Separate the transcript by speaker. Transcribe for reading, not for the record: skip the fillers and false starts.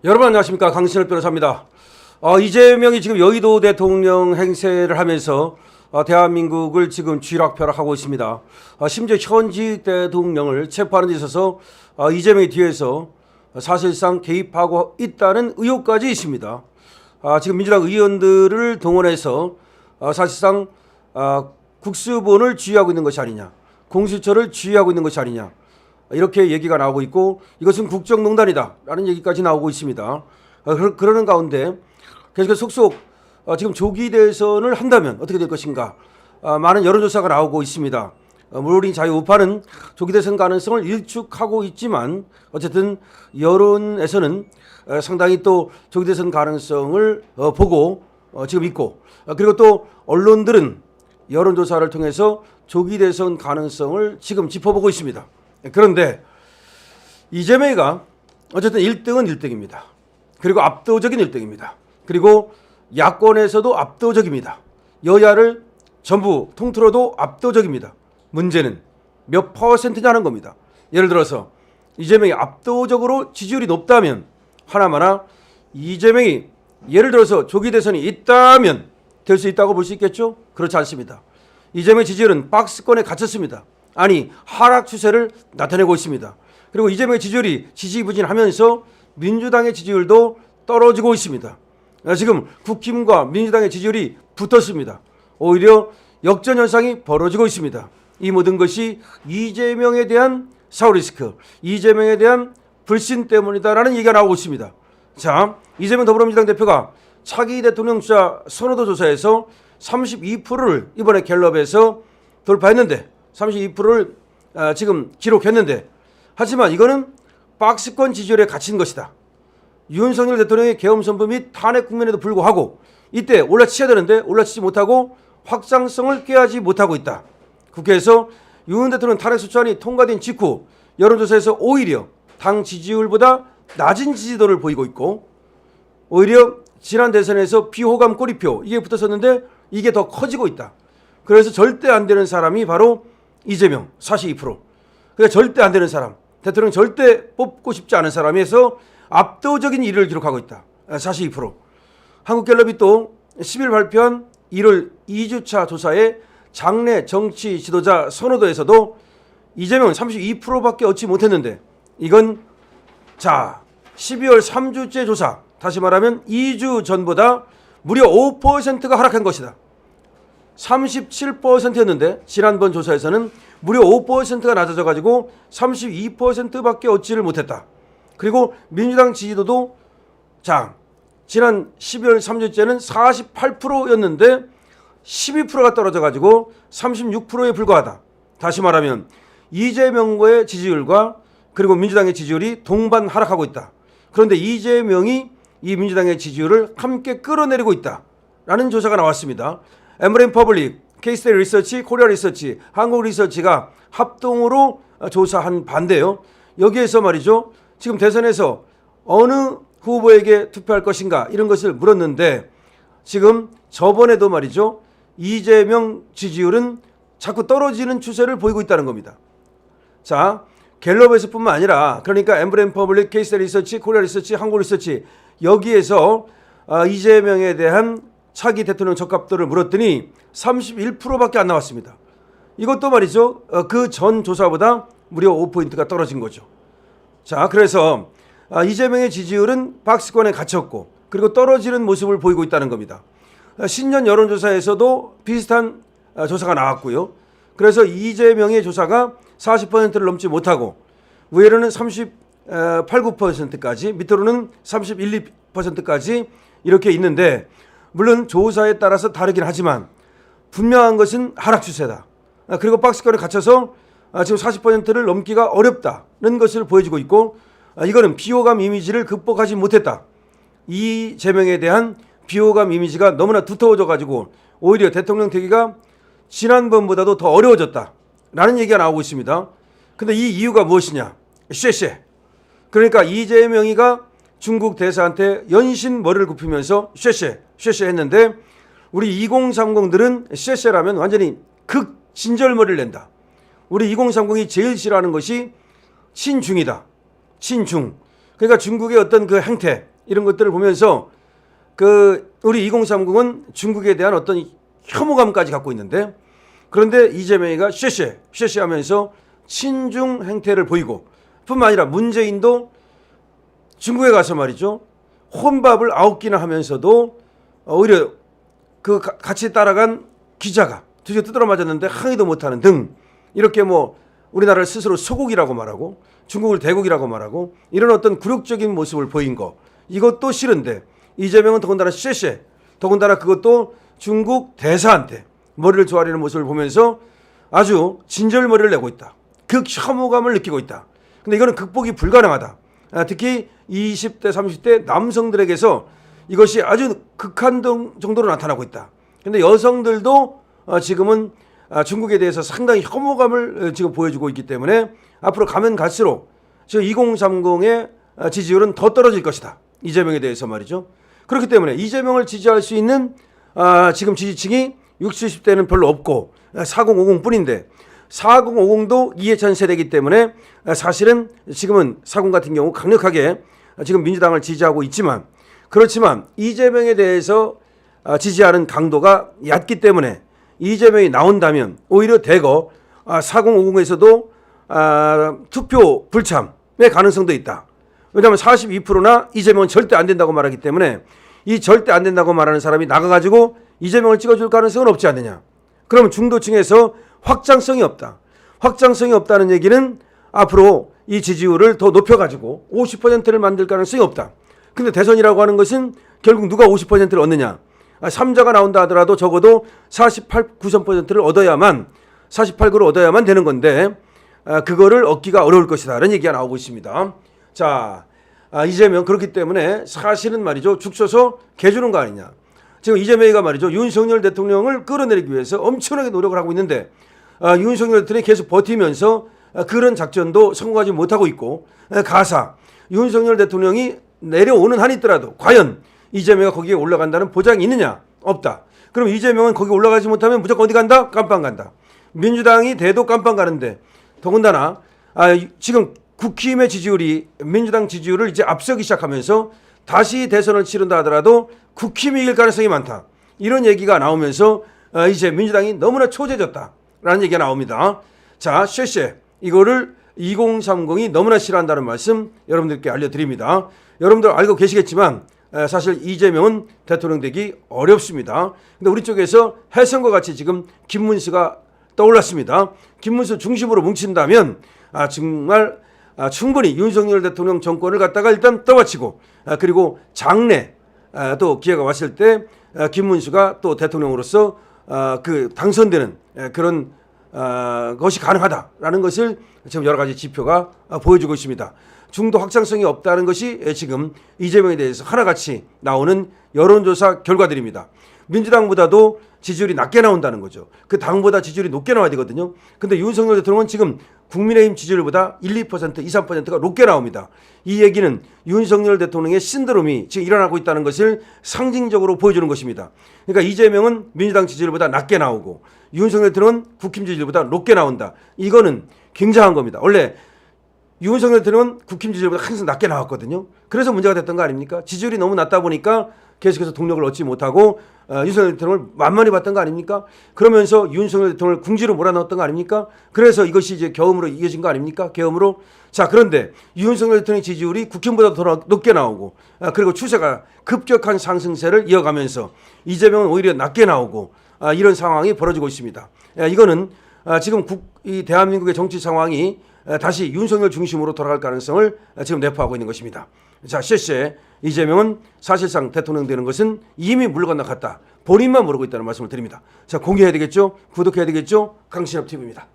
Speaker 1: 여러분 안녕하십니까, 강신을 변호사입니다. 이재명이 지금 여의도 대통령 행세를 하면서 대한민국을 지금 쥐락펴락하고 있습니다. 심지어 현직 대통령을 체포하는 데 있어서 이재명이 뒤에서 사실상 개입하고 있다는 의혹까지 있습니다. 지금 민주당 의원들을 동원해서 사실상 국수본을 지휘하고 있는 것이 아니냐, 공수처를 지휘하고 있는 것이 아니냐, 이렇게 얘기가 나오고 있고, 이것은 국정농단이다라는 얘기까지 나오고 있습니다. 그러는 가운데 계속해서 속속 지금 조기 대선을 한다면 어떻게 될 것인가, 많은 여론조사가 나오고 있습니다. 물론 자유우파는 조기 대선 가능성을 일축하고 있지만 어쨌든 여론에서는 상당히 또 조기 대선 가능성을 보고 지금 있고, 그리고 또 언론들은 여론조사를 통해서 조기 대선 가능성을 지금 짚어보고 있습니다. 그런데 이재명이가 어쨌든 1등은 1등입니다. 그리고 압도적인 1등입니다. 그리고 야권에서도 압도적입니다. 여야를 전부 통틀어도 압도적입니다. 문제는 몇 퍼센트냐는 겁니다. 예를 들어서 이재명이 압도적으로 지지율이 높다면 하나마나, 이재명이 예를 들어서 조기 대선이 있다면 될 수 있다고 볼 수 있겠죠? 그렇지 않습니다. 이재명의 지지율은 박스권에 갇혔습니다. 아니, 하락 추세를 나타내고 있습니다. 그리고 이재명의 지지율이 지지부진하면서 민주당의 지지율도 떨어지고 있습니다. 지금 국힘과 민주당의 지지율이 붙었습니다. 오히려 역전 현상이 벌어지고 있습니다. 이 모든 것이 이재명에 대한 사후리스크, 이재명에 대한 불신 때문이다라는 얘기가 나오고 있습니다. 자, 이재명 더불어민주당 대표가 차기 대통령 주자 선호도 조사에서 32%를 이번에 갤럽에서 돌파했는데, 32%를 지금 기록했는데, 하지만 이거는 박스권 지지율에 갇힌 것이다. 윤석열 대통령의 계엄 선포 및 탄핵 국면에도 불구하고 이때 올라치셔야 되는데 올라치지 못하고 확장성을 꾀하지 못하고 있다. 국회에서 윤 대통령 탄핵 소추안이 통과된 직후 여론조사에서 오히려 당 지지율보다 낮은 지지도를 보이고 있고, 오히려 지난 대선에서 비호감 꼬리표 이게 붙었었는데 이게 더 커지고 있다. 그래서 절대 안 되는 사람이 바로 이재명 42%. 그러니까 절대 안 되는 사람, 대통령 절대 뽑고 싶지 않은 사람에서 압도적인 1위를 기록하고 있다. 42%. 한국갤럽이 또 10일 발표한 1월 2주차 조사의 장내 정치 지도자 선호도에서도 이재명은 32%밖에 얻지 못했는데, 이건 자 12월 3주째 조사, 다시 말하면 2주 전보다 무려 5%가 하락한 것이다. 37%였는데 지난번 조사에서는 무려 5%가 낮아져가지고 32%밖에 얻지를 못했다. 그리고 민주당 지지도도 지난 12월 3주째는 48%였는데 12%가 떨어져가지고 36%에 불과하다. 다시 말하면 이재명과의 지지율과 그리고 민주당의 지지율이 동반 하락하고 있다. 그런데 이재명이 이 민주당의 지지율을 함께 끌어내리고 있다라는 조사가 나왔습니다. 엠브레인 퍼블릭, K-스테이트 리서치, 코리아 리서치, 한국 리서치가 합동으로 조사한 바인데요. 여기에서 말이죠, 지금 대선에서 어느 후보에게 투표할 것인가 이런 것을 물었는데, 지금 저번에도 말이죠, 이재명 지지율은 자꾸 떨어지는 추세를 보이고 있다는 겁니다. 자, 갤럽에서뿐만 아니라, 그러니까 엠브레인 퍼블릭, K-스테이트 리서치, 코리아 리서치, 한국 리서치, 여기에서 이재명에 대한 차기 대통령 적합도를 물었더니 31%밖에 안 나왔습니다. 이것도 말이죠, 그 전 조사보다 무려 5포인트가 떨어진 거죠. 자, 그래서 이재명의 지지율은 박스권에 갇혔고, 그리고 떨어지는 모습을 보이고 있다는 겁니다. 신년 여론조사에서도 비슷한 조사가 나왔고요. 그래서 이재명의 조사가 40%를 넘지 못하고, 위에로는 38, 9%까지, 밑으로는 31, 2%까지 이렇게 있는데, 물론 조사에 따라서 다르긴 하지만 분명한 것은 하락 추세다. 그리고 박스권에 갇혀서 지금 40%를 넘기가 어렵다는 것을 보여주고 있고, 이거는 비호감 이미지를 극복하지 못했다. 이재명에 대한 비호감 이미지가 너무나 두터워져가지고 오히려 대통령 되기가 지난번보다도 더 어려워졌다라는 얘기가 나오고 있습니다. 근데 이 이유가 무엇이냐? 쉐쉐. 그러니까 이재명이가 중국 대사한테 연신 머리를 굽히면서 쉐쉐 했는데, 우리 2030들은 쉐쉐라면 완전히 극진절머리를 낸다. 우리 2030이 제일 싫어하는 것이 친중이다. 친중. 그러니까 중국의 어떤 그 행태, 이런 것들을 보면서 우리 2030은 중국에 대한 어떤 혐오감까지 갖고 있는데, 그런데 이재명이가 쉐쉐 하면서 친중 행태를 보이고, 뿐만 아니라 문재인도 중국에 가서 말이죠, 혼밥을 9끼나 하면서도 오히려 같이 따라간 기자가 드디어 두드러 맞았는데 항의도 못하는 등, 이렇게 우리나라를 스스로 소국이라고 말하고 중국을 대국이라고 말하고 이런 어떤 굴욕적인 모습을 보인 거, 이것도 싫은데 이재명은 더군다나 더군다나 그것도 중국 대사한테 머리를 조아리는 모습을 보면서 아주 진절머리를 내고 있다. 혐오감을 느끼고 있다. 근데 이거는 극복이 불가능하다. 특히 20대 30대 남성들에게서 이것이 아주 극한 정도로 나타나고 있다. 근데 여성들도 지금은 중국에 대해서 상당히 혐오감을 지금 보여주고 있기 때문에 앞으로 가면 갈수록 지금 2030의 지지율은 더 떨어질 것이다. 이재명에 대해서 말이죠. 그렇기 때문에 이재명을 지지할 수 있는 지금 지지층이 60, 70대는 별로 없고 4050 뿐인데, 4050도 이해찬 세대이기 때문에 사실은 지금은 40 같은 경우 강력하게 지금 민주당을 지지하고 있지만, 그렇지만 이재명에 대해서 지지하는 강도가 얕기 때문에 이재명이 나온다면 오히려 대거 4050에서도 투표 불참의 가능성도 있다. 왜냐하면 42%나 이재명은 절대 안 된다고 말하기 때문에, 이 절대 안 된다고 말하는 사람이 나가가지고 이재명을 찍어줄 가능성은 없지 않느냐. 그러면 중도층에서 확장성이 없다. 확장성이 없다는 얘기는 앞으로 이 지지율을 더 높여가지고 50%를 만들 가능성이 없다. 근데 대선이라고 하는 것은 결국 누가 50%를 얻느냐. 3자가 나온다 하더라도 적어도 48, 90%를 얻어야만, 48%를 얻어야만 되는 건데, 그거를 얻기가 어려울 것이다 라는 얘기가 나오고 있습니다. 자, 이재명, 그렇기 때문에 사실은 말이죠, 죽 서서 개 주는 거 아니냐. 지금 이재명이가 말이죠, 윤석열 대통령을 끌어내리기 위해서 엄청나게 노력을 하고 있는데, 윤석열 대통령이 계속 버티면서 그런 작전도 성공하지 못하고 있고, 가사 윤석열 대통령이 내려오는 한이 있더라도 과연 이재명이 거기에 올라간다는 보장이 있느냐? 없다. 그럼 이재명은 거기 올라가지 못하면 무조건 어디 간다? 깜빵 간다. 민주당이 대도 깜빵 가는데, 더군다나 지금 국힘의 지지율이 민주당 지지율을 이제 앞서기 시작하면서 다시 대선을 치른다 하더라도 국힘이 이길 가능성이 많다. 이런 얘기가 나오면서 이제 민주당이 너무나 초재졌다라는 얘기가 나옵니다. 자, 이거를 2030이 너무나 싫어한다는 말씀 여러분들께 알려드립니다. 여러분들 알고 계시겠지만 사실 이재명은 대통령 되기 어렵습니다. 근데 우리 쪽에서 해성과 같이 지금 김문수가 떠올랐습니다. 김문수 중심으로 뭉친다면 정말 충분히 윤석열 대통령 정권을 갖다가 일단 떠받치고, 그리고 장래 또 기회가 왔을 때 김문수가 또 대통령으로서 당선되는 그런 것이 가능하다라는 것을 지금 여러 가지 지표가 보여주고 있습니다. 중도 확장성이 없다는 것이 지금 이재명에 대해서 하나같이 나오는 여론조사 결과들입니다. 민주당보다도 지지율이 낮게 나온다는 거죠. 그 당보다 지지율이 높게 나와야 되거든요. 근데 윤석열 대통령은 지금 국민의힘 지지율보다 1, 2%, 2, 3%가 높게 나옵니다. 이 얘기는 윤석열 대통령의 신드롬이 지금 일어나고 있다는 것을 상징적으로 보여주는 것입니다. 그러니까 이재명은 민주당 지지율보다 낮게 나오고 윤석열 대통령은 국힘 지지율보다 높게 나온다. 이거는 굉장한 겁니다. 원래 윤석열 대통령은 국힘 지지율보다 항상 낮게 나왔거든요. 그래서 문제가 됐던 거 아닙니까? 지지율이 너무 낮다 보니까 계속해서 동력을 얻지 못하고 윤석열 대통령을 만만히 봤던 거 아닙니까? 그러면서 윤석열 대통령을 궁지로 몰아넣었던 거 아닙니까? 그래서 이것이 이제 계엄으로 이어진 거 아닙니까? 계엄으로. 자, 그런데 윤석열 대통령의 지지율이 국힘보다 더 높게 나오고, 그리고 추세가 급격한 상승세를 이어가면서 이재명은 오히려 낮게 나오고, 이런 상황이 벌어지고 있습니다. 이거는 지금 이 대한민국의 정치 상황이 다시 윤석열 중심으로 돌아갈 가능성을 지금 내포하고 있는 것입니다. 자, 이재명은 사실상 대통령 되는 것은 이미 물 건너갔다. 본인만 모르고 있다는 말씀을 드립니다. 자, 공개해야 되겠죠? 구독해야 되겠죠? 강신업 TV입니다.